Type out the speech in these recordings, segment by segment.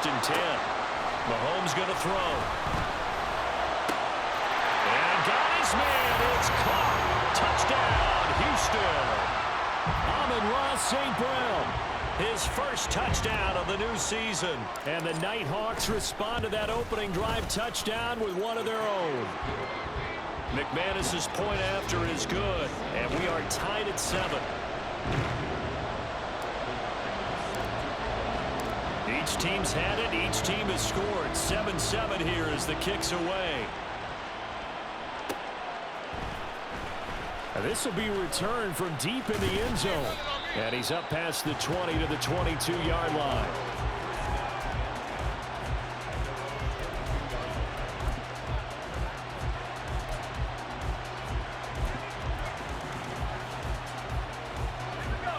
first and 10. Mahomes going to throw. And got his man. It's caught. Touchdown, Houston. Amon-Ra St. Brown. His first touchdown of the new season. And the Nighthawks respond to that opening drive touchdown with one of their own. McManus's point after is good. And we are tied at 7. Each team's had it. Each team has scored. 7-7 here as the kick's away. And this will be returned from deep in the end zone. And he's up past the 20 to the 22-yard line.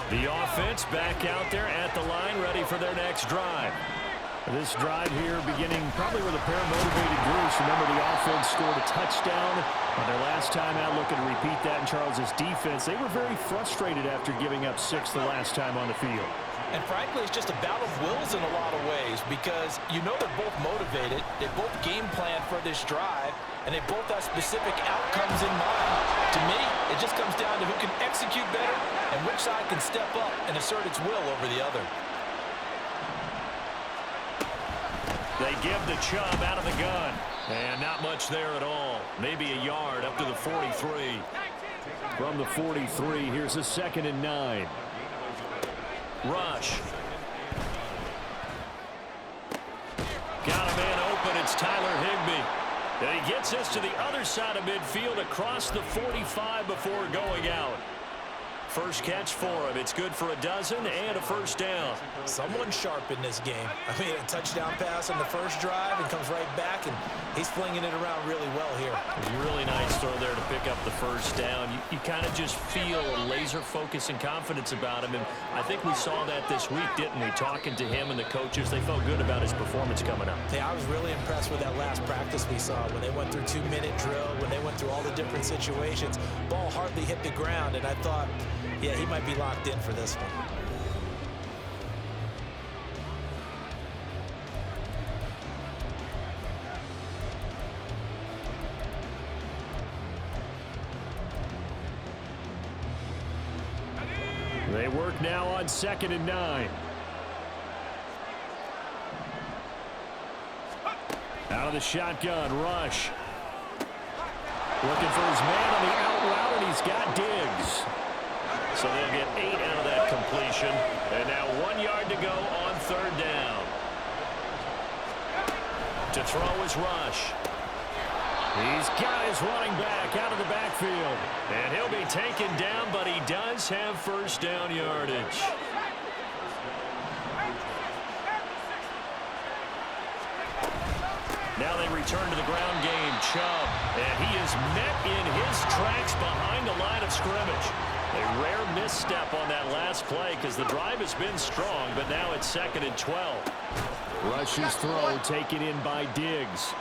The offense back out there at the line, ready for their next drive. This drive here beginning probably with a pair of motivated groups. Remember, the offense scored a touchdown on their last time out, looking to repeat that in Charles's defense. They were very frustrated after giving up 6 the last time on the field. And frankly, it's just a battle of wills in a lot of ways because you know they're both motivated, they both game plan for this drive, and they both have specific outcomes in mind. To me, it just comes down to who can execute better and which side can step up and assert its will over the other. They give the Chubb out of the gun. And not much there at all. Maybe a yard up to the 43. From the 43, here's a 2nd and 9. Rush. Got a man open. It's Tyler Higbee. And he gets us to the other side of midfield across the 45 before going out. First catch for him. It's good for a dozen and a first down. Someone sharp in this game. I mean, a touchdown pass on the first drive and comes right back, and he's flinging it around really well here. It was a really nice throw there to pick up the first down. You kind of just feel a laser focus and confidence about him, and I think we saw that this week, didn't we? Talking to him and the coaches, they felt good about his performance coming up. Yeah, I was really impressed with that last practice we saw when they went through 2-minute drill, when they went through all the different situations. Ball hardly hit the ground, and I thought, yeah, he might be locked in for this one. They work now on 2nd and 9. Out of the shotgun, Rush. Looking for his man on the out route, and he's got Diggs. So they'll get 8 out of that completion. And now 1 yard to go on 3rd down. To throw is Rush. He's got his running back out of the backfield. And he'll be taken down, but he does have first down yardage. Now they return to the ground game. Chubb. And he is met in his tracks behind the line of scrimmage. A rare misstep on that last play because the drive has been strong, but now it's 2nd and 12. Rush's throw taken in by Diggs.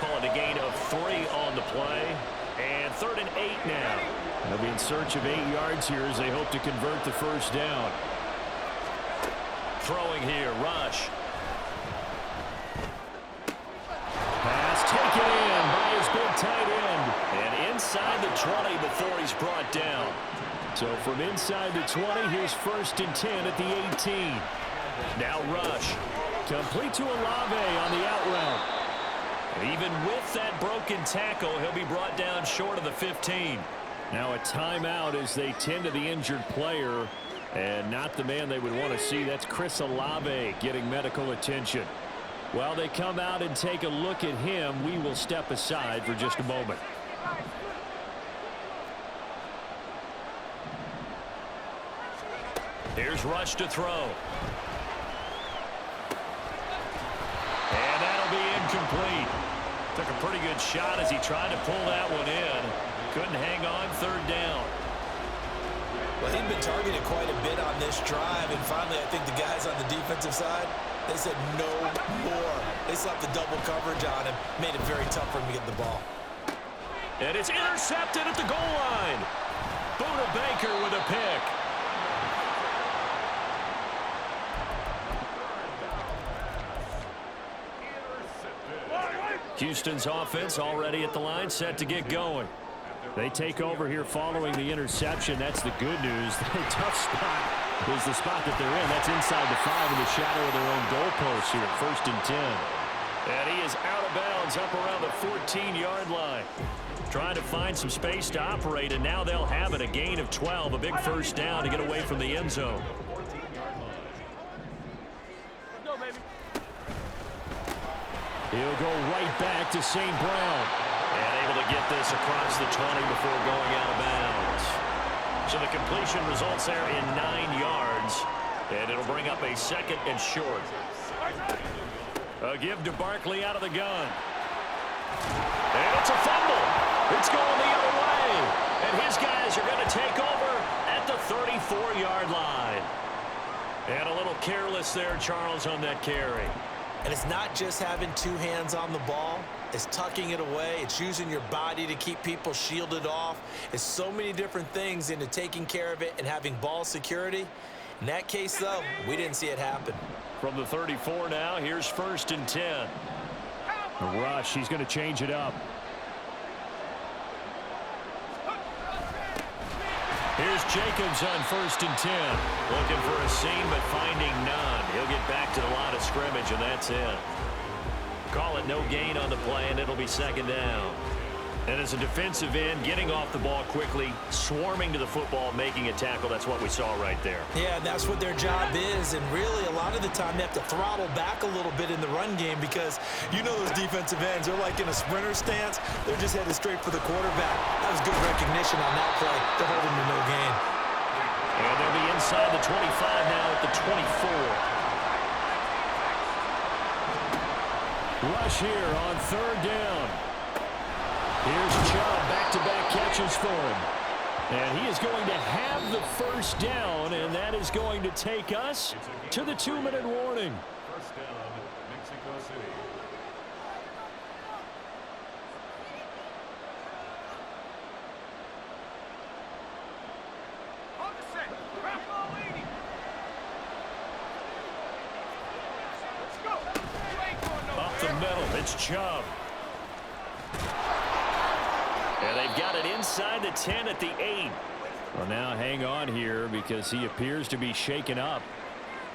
Calling a gain of 3 on the play. And 3rd and 8 now. They'll be in search of 8 yards here as they hope to convert the first down. Throwing here, Rush. Pass taken in by his big tight end. And inside the 20 before he's brought down. So from inside the 20, here's 1st and 10 at the 18. Now Rush. Complete to Olave on the out route. Even with that broken tackle, he'll be brought down short of the 15. Now a timeout as they tend to the injured player. And not the man they would want to see. That's Chris Olave getting medical attention. While they come out and take a look at him, we will step aside for just a moment. Here's Rush to throw. And that'll be incomplete. Took a pretty good shot as he tried to pull that one in. Couldn't hang on 3rd down. Well, he'd been targeted quite a bit on this drive, and finally I think the guys on the defensive side, they said no more. They slapped the double coverage on him, made it very tough for him to get the ball. And it's intercepted at the goal line. Buda Baker with a pick. Houston's offense already at the line, set to get going. They take over here following the interception. That's the good news. The tough spot is the spot that they're in. That's inside the 5 in the shadow of their own goalpost here at 1st and 10. And he is out of bounds up around the 14-yard line. Trying to find some space to operate, and now they'll have it. A gain of 12, a big first down to get away from the end zone. He'll go right back to St. Brown. And able to get this across the 20 before going out of bounds. So the completion results there in 9 yards. And it'll bring up a 2nd and short. A give to Barkley out of the gun. And it's a fumble. It's going the other way. And his guys are going to take over at the 34-yard line. And a little careless there, Charles, on that carry. And it's not just having 2 hands on the ball. It's tucking it away. It's using your body to keep people shielded off. It's so many different things into taking care of it and having ball security. In that case, though, we didn't see it happen. From the 34 now, here's 1st and 10. A rush. He's going to change it up. Here's Jacobs on 1st and 10. Looking for a seam, but finding none. He'll get back to the line of scrimmage, and that's it. Call it no gain on the play, and it'll be 2nd down. And as a defensive end, getting off the ball quickly, swarming to the football, making a tackle, that's what we saw right there. Yeah, that's what their job is, and really a lot of the time they have to throttle back a little bit in the run game because you know those defensive ends, they're like in a sprinter stance. They're just headed straight for the quarterback. That was good recognition on that play to hold him to no gain. And they'll be inside the 25 now at the 24. Rush here on 3rd down. Here's Chubb, back-to-back catches for him. And he is going to have the first down, and that is going to take us to the 2-minute warning. First down, Mexico City. Up the middle, it's Chubb. And they've got it inside the 10 at the 8. Well, now hang on here because he appears to be shaken up.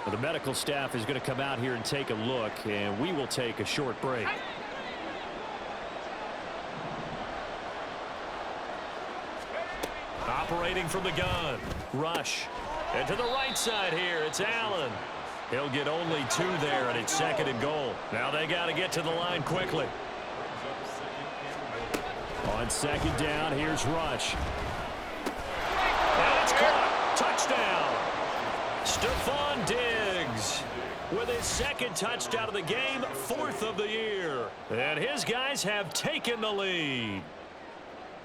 Well, the medical staff is going to come out here and take a look, and we will take a short break. Operating from the gun. Rush. And to the right side here, it's Allen. He'll get only 2 there, and it's 2nd and goal. Now they got to get to the line quickly. On 2nd down, here's Rush. And it's caught. Touchdown. Stephon Diggs with his 2nd touchdown of the game, 4th of the year. And his guys have taken the lead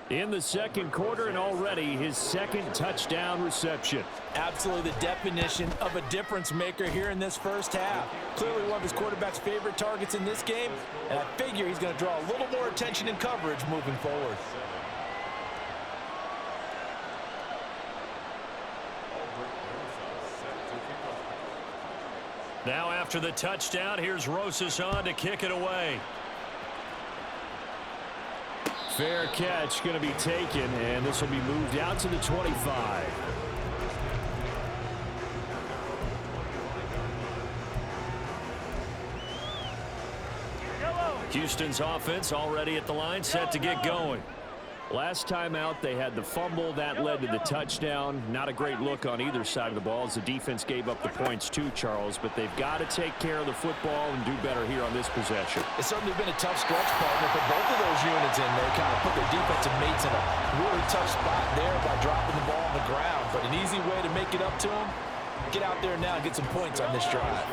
in the 2nd quarter, and already his 2nd touchdown reception. Absolutely the definition of a difference maker here in this first half. Clearly one of his quarterback's favorite targets in this game, and I figure he's going to draw a little more attention and coverage moving forward. Now after the touchdown, here's Rosas on to kick it away. Fair catch going to be taken, and this will be moved out to the 25. Houston's offense already at the line, set to get going. Last time out, they had the fumble. That led to the touchdown. Not a great look on either side of the ball as the defense gave up the points too, Charles. But they've got to take care of the football and do better here on this possession. It's certainly been a tough stretch, partner, for both of those units in there. Kind of put their defensive mates in a really tough spot there by dropping the ball on the ground. But an easy way to make it up to them, get out there now and get some points on this drive.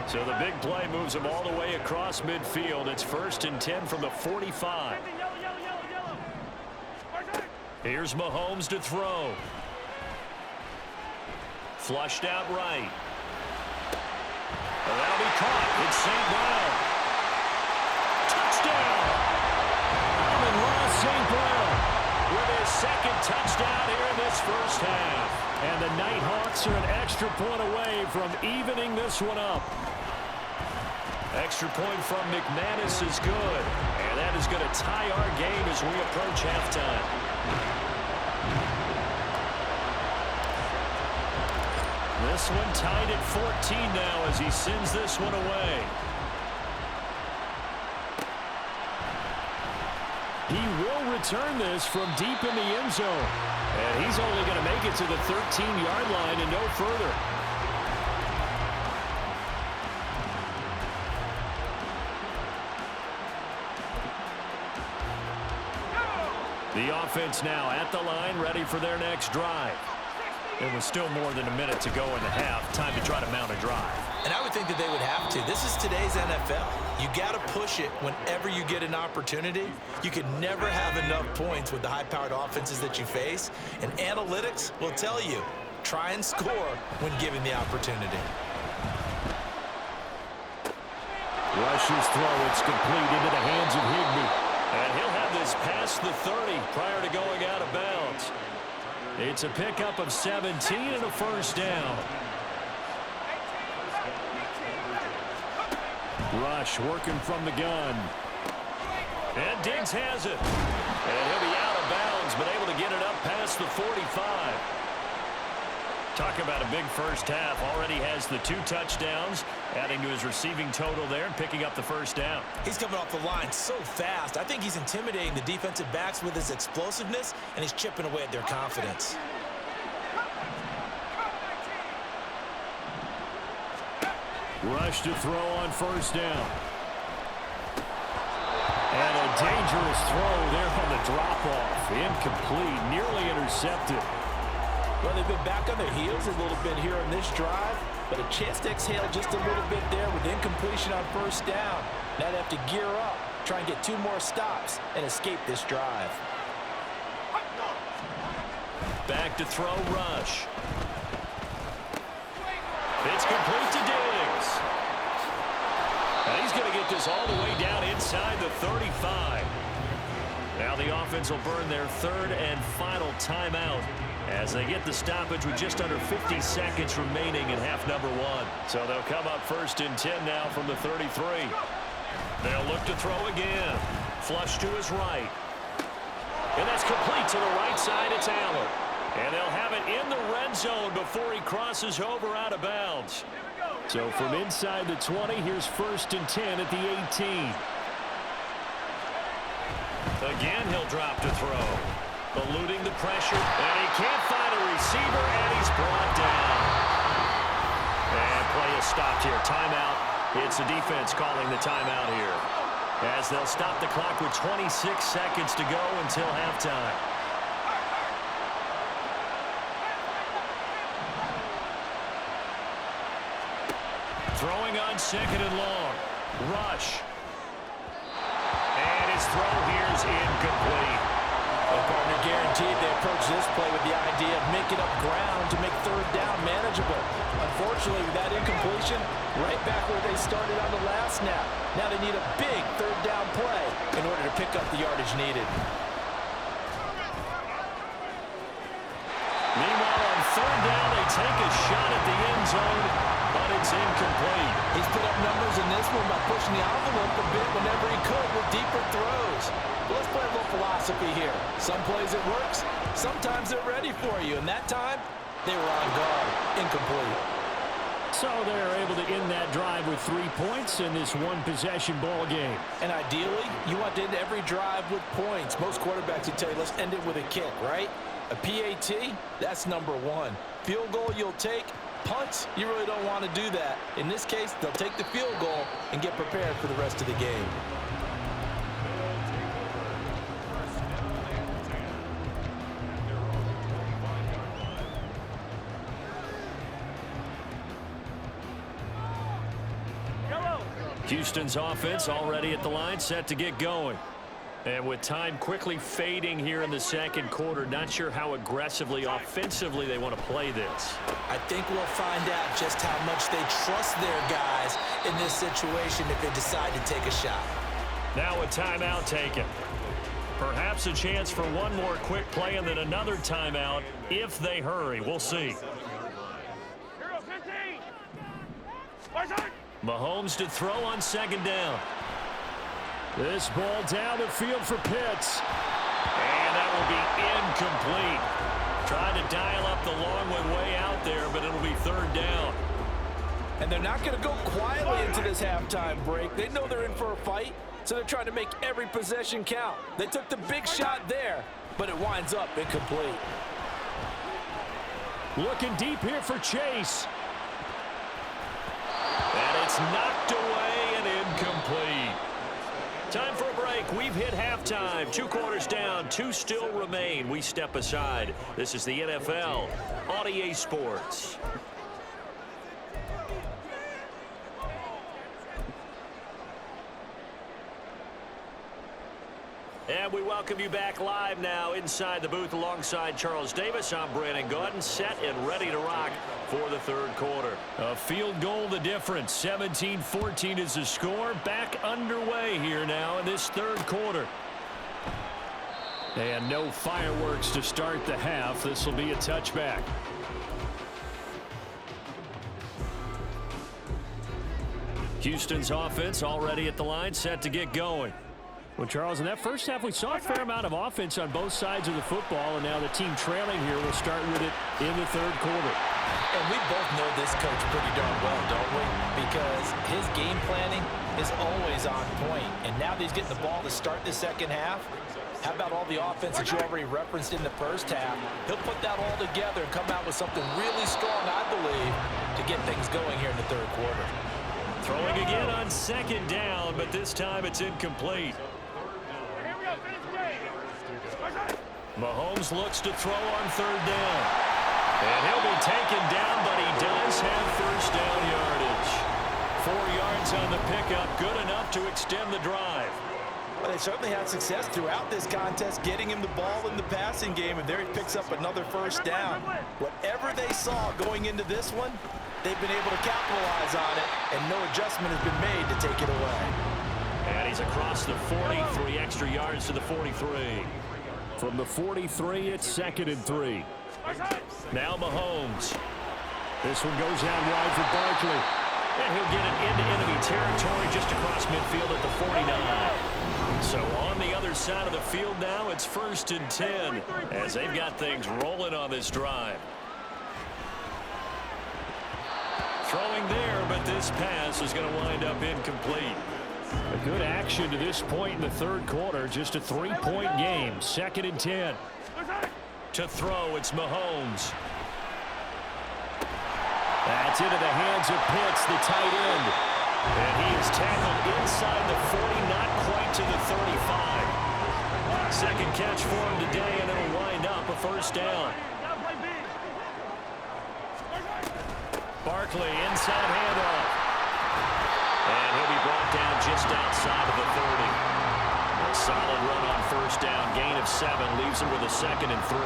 So the big play moves them all the way across midfield. It's 1st and 10 from the 45. Here's Mahomes to throw. Flushed out right. Well, that'll be caught. It's St. Brown. Touchdown! Amon-Ra St. Brown with his 2nd touchdown here in this first half. And the Nighthawks are an extra point away from evening this one up. Extra point from McManus is good. And that is going to tie our game as we approach halftime. This one tied at 14 now as he sends this one away. He will return this from deep in the end zone. And he's only going to make it to the 13-yard line and no further. The offense now at the line, ready for their next drive. It was still more than a minute to go in the half. Time to try to mount a drive. And I would think that they would have to. This is today's NFL. You got to push it whenever you get an opportunity. You can never have enough points with the high-powered offenses that you face. And analytics will tell you, try and score when given the opportunity. Rush's throw, it's complete into the hands of Higbee. And he'll have this past the 30 prior to going out of bounds. It's a pickup of 17 and a first down. Rush working from the gun. And Diggs has it. And he'll be out of bounds, but able to get it up past the 45. Talk about a big first half. Already has the 2 touchdowns, adding to his receiving total there and picking up the first down. He's coming off the line so fast. I think he's intimidating the defensive backs with his explosiveness, and he's chipping away at their confidence. Rush to throw on first down. And a dangerous throw there on the drop-off. Incomplete, nearly intercepted. Well, they've been back on their heels a little bit here on this drive, but a chance to exhale just a little bit there with incompletion on first down. Now they have to gear up, try and get 2 more stops, and escape this drive. Back to throw, Rush. It's complete to Diggs. And he's going to get this all the way down inside the 35. Now the offense will burn their 3rd and final timeout as they get the stoppage with just under 50 seconds remaining in half number 1. So they'll come up 1st and 10 now from the 33. They'll look to throw again. Flush to his right. And that's complete to the right side. It's Allen. And they'll have it in the red zone before he crosses over out of bounds. So from inside the 20, here's 1st and 10 at the 18. Again, he'll drop to throw. Eluding the pressure, and he can't find a receiver, and he's brought down. And play is stopped here. Timeout. It's the defense calling the timeout here, as they'll stop the clock with 26 seconds to go until halftime. Throwing on 2nd and long. Rush. And his throw here is incomplete. Well, partner, guaranteed they approach this play with the idea of making up ground to make 3rd down manageable. Unfortunately, with that incompletion, right back where they started on the last snap. Now they need a big 3rd down play in order to pick up the yardage needed. Meanwhile, on 3rd down, they take a shot at the end zone, but it's incomplete. He's put up numbers in this one by pushing the envelope a bit whenever he could with deeper throws. But let's play a little philosophy here. Some plays it works, sometimes they're ready for you, and that time they were on guard. Incomplete. So they're able to end that drive with 3 points in this one-possession ball game. And ideally, you want to end every drive with points. Most quarterbacks would tell you, let's end it with a kick, right? A PAT, that's number 1. Field goal you'll take. Punts, you really don't want to do that. In this case, they'll take the field goal and get prepared for the rest of the game. Houston's offense already at the line, set to get going. And with time quickly fading here in the 2nd quarter, not sure how aggressively, offensively they want to play this. I think we'll find out just how much they trust their guys in this situation if they decide to take a shot. Now a timeout taken. Perhaps a chance for one more quick play and then another timeout if they hurry. We'll see. Mahomes to throw on second down. This ball down the field for Pitts. And that will be incomplete. Trying to dial up the long one way out there, but it'll be third down. And they're not going to go quietly into this halftime break. They know they're in for a fight, so they're trying to make every possession count. They took the big shot there, but it winds up incomplete. Looking deep here for Chase. And it's knocked away and incomplete. Time for a break. We've hit halftime. 2 quarters down. 2 still remain. We step aside. This is the NFL on EA Sports. And we welcome you back live now inside the booth alongside Charles Davis. I'm Brandon Gaudin, set and ready to rock for the third quarter. A field goal the difference. 17-14 is the score. Back underway here now in this third quarter. And no fireworks to start the half. This will be a touchback. Houston's offense already at the line, set to get going. Well, Charles, in that first half, we saw a fair amount of offense on both sides of the football, and now the team trailing here will start with it in the third quarter. And we both know this coach pretty darn well, don't we? Because his game planning is always on point. And now that he's getting the ball to start the second half, how about all the offense that you already referenced in the first half? He'll put that all together and come out with something really strong, I believe, to get things going here in the third quarter. Throwing again on second down, but this time it's incomplete. Mahomes looks to throw on third down. And he'll be taken down, but he does have first down yardage. 4 yards on the pickup, good enough to extend the drive. Well, they certainly had success throughout this contest, getting him the ball in the passing game, and there he picks up another first down. Whatever they saw going into this one, they've been able to capitalize on it, and no adjustment has been made to take it away. And he's across the 40, 3 extra yards to the 43. From the 43, it's 2nd and 3. Now Mahomes. This one goes out wide for Barkley. And he'll get it into enemy territory just across midfield at the 49. So on the other side of the field now, it's 1st and 10 as they've got things rolling on this drive. Throwing there, but this pass is going to wind up incomplete. A good action to this point in the third quarter. Just a 3-point game. 2nd and 10. To throw, it's Mahomes. That's into the hands of Pitts, the tight end. And he is tackled inside the 40, not quite to the 35. Second catch for him today, and it'll wind up a first down. Barkley, inside handoff. And he'll be brought down just outside of the 30. A solid run on first down. Gain of 7 leaves him with a 2nd and 3.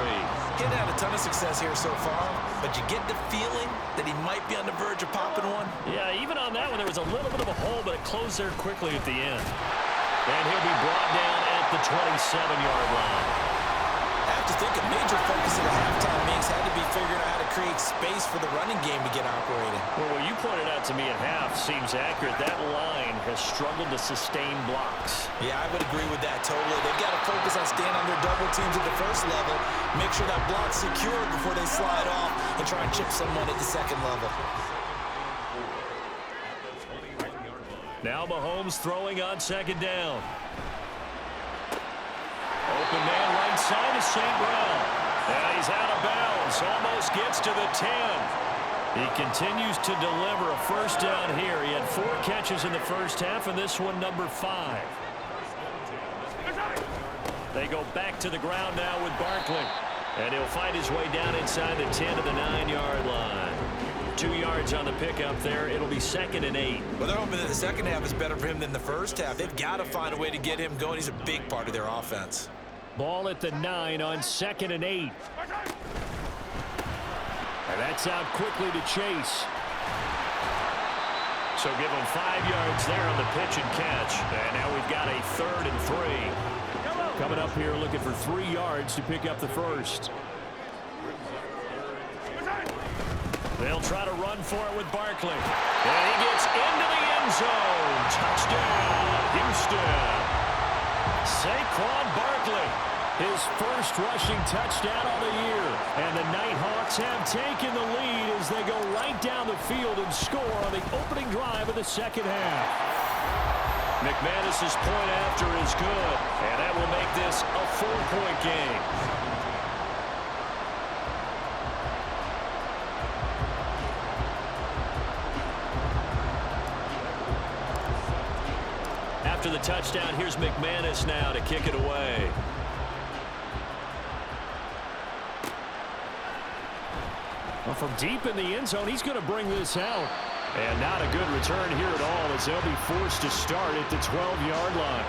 Getting had a ton of success here so far, but you get the feeling that he might be on the verge of popping one. Yeah, even on that one, there was a little bit of a hole, but it closed there quickly at the end. And he'll be brought down at the 27-yard line. I have to think a major focus of the halftime mix had to be figuring out how to create space for the running game to get operating. Well, what you pointed out to me at half seems accurate. That line has struggled to sustain blocks. Yeah, I would agree with that totally. They've got to focus on staying on their double teams at the first level, make sure that block's secure before they slide off, and try and chip someone at the second level. Now Mahomes throwing on second down. Open man right side to St. Brown. And he's out of bounds. Almost gets to the 10. He continues to deliver a first down here. He had 4 catches in the first half, and this one number 5. They go back to the ground now with Barkley. And he'll find his way down inside the 10 to the 9-yard line. 2 yards on the pickup there. It'll be 2nd and 8. Well, they're hoping that the second half is better for him than the first half. They've got to find a way to get him going. He's a big part of their offense. Ball at the 9 on 2nd and 8. And that's out quickly to Chase. So give him 5 yards there on the pitch and catch. And now we've got a 3rd and 3. Coming up here looking for 3 yards to pick up the first. They'll try to run for it with Barkley. And he gets into the end zone. Touchdown, Houston. Saquon Barkley, his first rushing touchdown of the year. And the Nighthawks have taken the lead as they go right down the field and score on the opening drive of the second half. McManus's point after is good, and that will make this a 4-point game. After the touchdown, here's McManus now to kick it away. Well, from deep in the end zone, he's going to bring this out. And not a good return here at all as they'll be forced to start at the 12-yard line.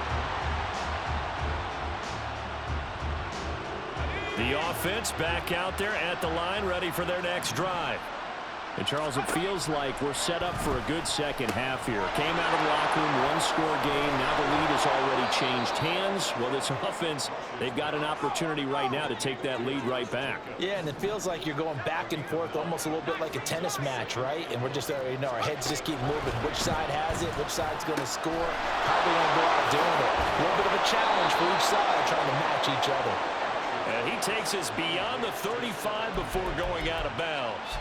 The offense back out there at the line, ready for their next drive. And, Charles, it feels like we're set up for a good second half here. Came out of the locker room, one-score game. Now the lead has already changed hands. Well, this offense, they've got an opportunity right now to take that lead right back. Yeah, and it feels like you're going back and forth almost a little bit like a tennis match, right? And we're just already know our heads just keep moving. Which side has it? Which side's going to score? How are they going to go out doing it? A little bit of a challenge for each side trying to match each other. And he takes us beyond the 35 before going out of bounds.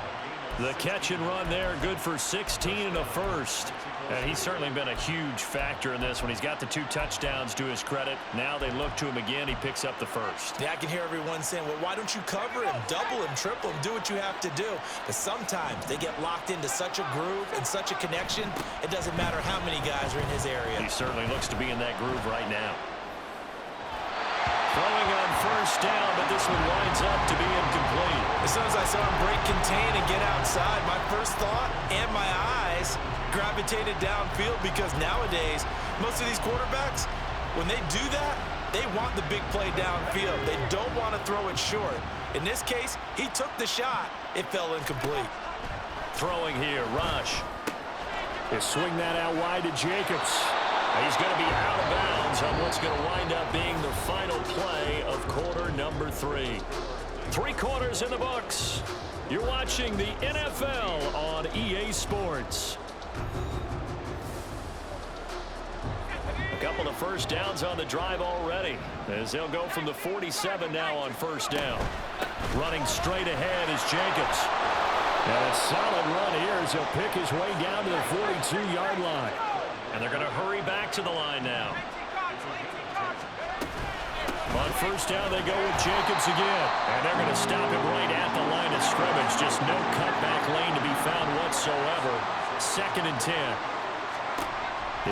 The catch and run there, good for 16 and a first. And he's certainly been a huge factor in this one. He's got the 2 touchdowns to his credit. Now they look to him again. He picks up the first. Yeah, I can hear everyone saying, well, why don't you cover him, double him, triple him, do what you have to do. But sometimes they get locked into such a groove and such a connection, it doesn't matter how many guys are in his area. He certainly looks to be in that groove right now. Throwing on first down, but this one winds up to be incomplete. As soon as I saw him break contain and get outside, my first thought and my eyes gravitated downfield because nowadays, most of these quarterbacks, when they do that, they want the big play downfield. They don't want to throw it short. In this case, he took the shot. It fell incomplete. Throwing here, Rush. They swing that out wide to Jacobs. He's going to be out of bounds on what's going to wind up being the final play of quarter number 3. 3 quarters in the books. You're watching the NFL on EA Sports. A couple of first downs on the drive already as they'll go from the 47 now on first down. Running straight ahead is Jacobs. And a solid run here as he'll pick his way down to the 42-yard line. And they're going to hurry back to the line now. On first down, they go with Jacobs again. And they're going to stop him right at the line of scrimmage. Just no cutback lane to be found whatsoever. 2nd and 10.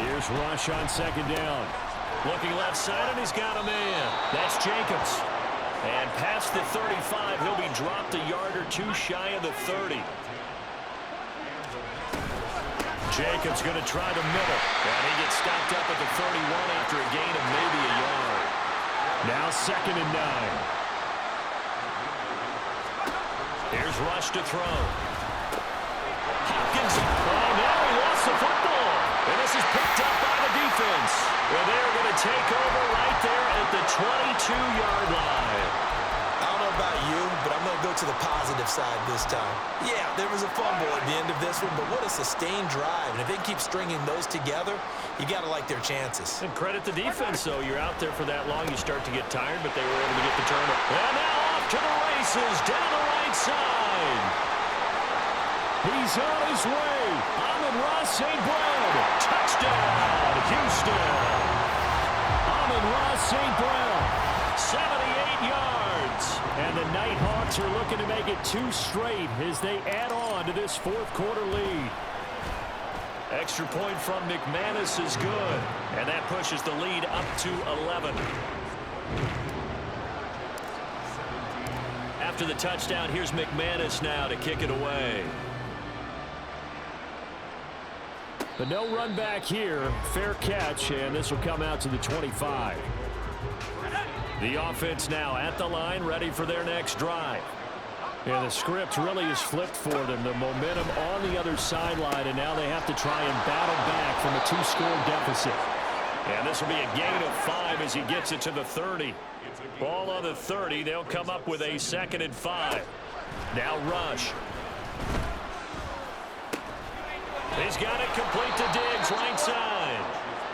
Here's Rush on 2nd down. Looking left side, and he's got a man. That's Jacobs. And past the 35, he'll be dropped a yard or 2 shy of the 30. Jacobs going to try the middle. And he gets stopped up at the 31 after a gain of maybe a yard. Now 2nd and 9. Here's Rush to throw. Hopkins. Oh, now he lost the football. And this is picked up by the defense. Well, they're going to take over right there at the 22-yard line. I don't know about you, but I'm going to go to the positive side this time. Yeah, there was a fumble at the end of this one, but what a sustained drive. And if they keep stringing those together, you got to like their chances. And credit the defense, though. You're out there for that long, you start to get tired, but they were able to get the turnover. And now off to the races, down the right side. He's on his way. Amon-Ra St. Brown. Touchdown, Houston. Amon-Ra St. Brown, 78 yards. And the Nighthawks are looking to make it 2 straight as they add on to this 4th quarter lead. Extra point from McManus is good. And that pushes the lead up to 11. After the touchdown, here's McManus now to kick it away. But no run back here. Fair catch, and this will come out to the 25. The offense now at the line, ready for their next drive. And the script really is flipped for them. The momentum on the other sideline, and now they have to try and battle back from a 2-score deficit. And this will be a gain of 5 as he gets it to the 30. Ball on the 30. They'll come up with a 2nd and 5. Now Rush. He's got it complete to Diggs, right side.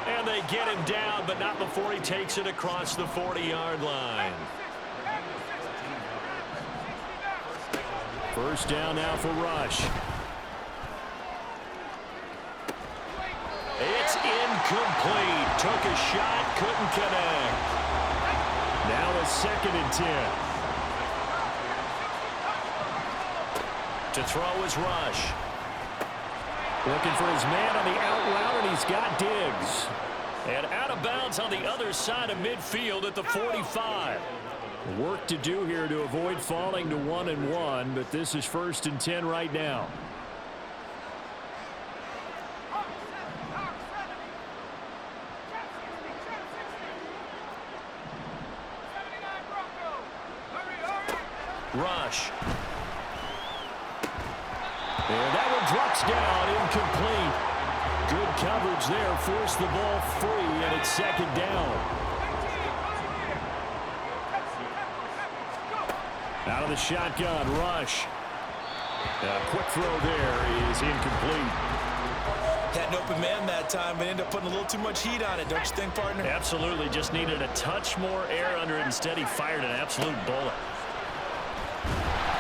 And they get him down, but not before he takes it across the 40-yard line. First down now for Rush. It's incomplete. Took a shot, couldn't connect. Now a 2nd and 10. To throw is Rush. Looking for his man on the out route, and he's got Diggs. And out of bounds on the other side of midfield at the 45. Work to do here to avoid falling to 1-1, but this is 1st and 10 right now. Rush. And that one drops down, incomplete. Good coverage there, forced the ball free, and it's 2nd down. Out of the shotgun, Rush. A quick throw there is incomplete. Had an open man that time, but ended up putting a little too much heat on it, don't you think, partner? Absolutely, just needed a touch more air under it. Instead, he fired an absolute bullet.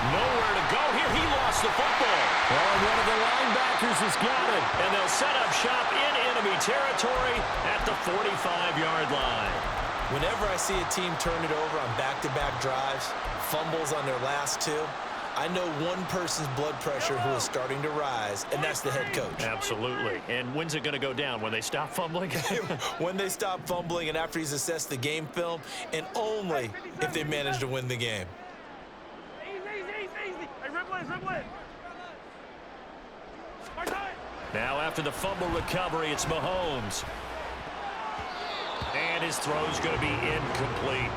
Nowhere to go here. He lost the football. Oh, one of the linebackers has got it. And they'll set up shop in enemy territory at the 45-yard line. Whenever I see a team turn it over on back-to-back drives, fumbles on their last two, I know one person's blood pressure who is starting to rise, and that's the head coach. Absolutely. And when's it going to go down? When they stop fumbling? When they stop fumbling and after he's assessed the game film, and only if they manage to win the game. Now after the fumble recovery, it's Mahomes. And his throw's going to be incomplete.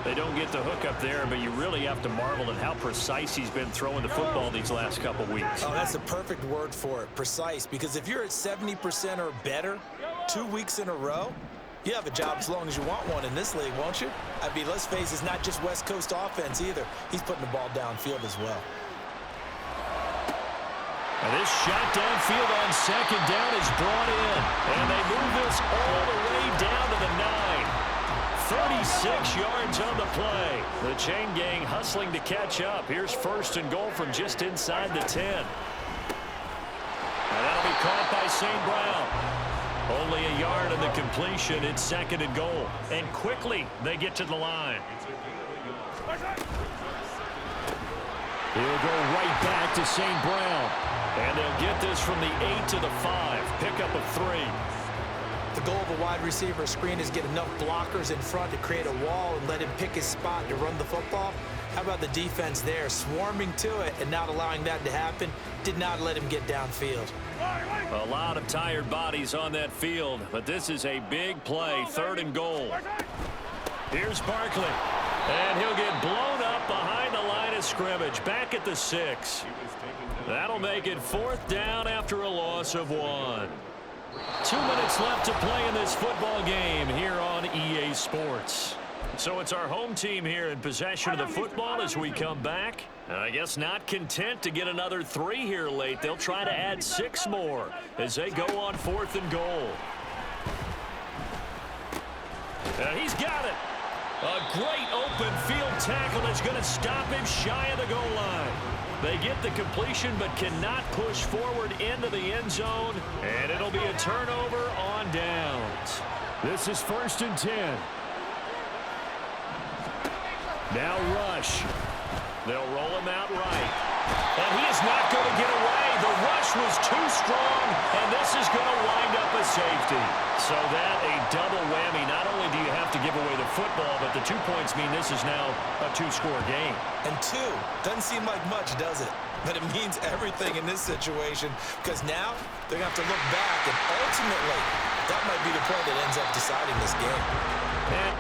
They don't get the hook up there, but you really have to marvel at how precise he's been throwing the football these last couple weeks. Oh, that's the perfect word for it, precise, because if you're at 70% or better 2 weeks in a row, you have a job as long as you want one in this league, won't you? I mean, let's face it, it's not just West Coast offense either. He's putting the ball downfield as well. And this shot downfield on 2nd down is brought in. And they move this all the way down to the 9. 36 yards on the play. The chain gang hustling to catch up. Here's 1st and goal from just inside the 10. And that'll be caught by St. Brown. Only a yard in the completion. It's 2nd and goal. And quickly they get to the line. He'll go right back to St. Brown. And they'll get this from the 8 to the 5. Pickup of 3. The goal of a wide receiver screen is get enough blockers in front to create a wall and let him pick his spot to run the football. How about the defense there, swarming to it and not allowing that to happen? Did not let him get downfield. A lot of tired bodies on that field, but this is a big play, 3rd and goal. Here's Barkley, and he'll get blown up behind the line of scrimmage, back at the 6. That'll make it 4th down after a loss of 1. 2 minutes left to play in this football game here on EA Sports. So it's our home team here in possession of the football as we come back. I guess not content to get another 3 here late. They'll try to add 6 more as they go on 4th and goal. And he's got it. A great open field tackle that's going to stop him shy of the goal line. They get the completion but cannot push forward into the end zone, and it'll be a turnover on downs. This is 1st and 10. Now Rush. They'll roll him out right. And he is not going to get away. The rush was too strong, and this is going to wind up a safety. So that a double whammy. Not only do you have to give away the football, but the 2 points mean this is now a 2-score game. And 2 doesn't seem like much, does it? But it means everything in this situation, because now they're going to have to look back, and ultimately that might be the point that ends up deciding this game. And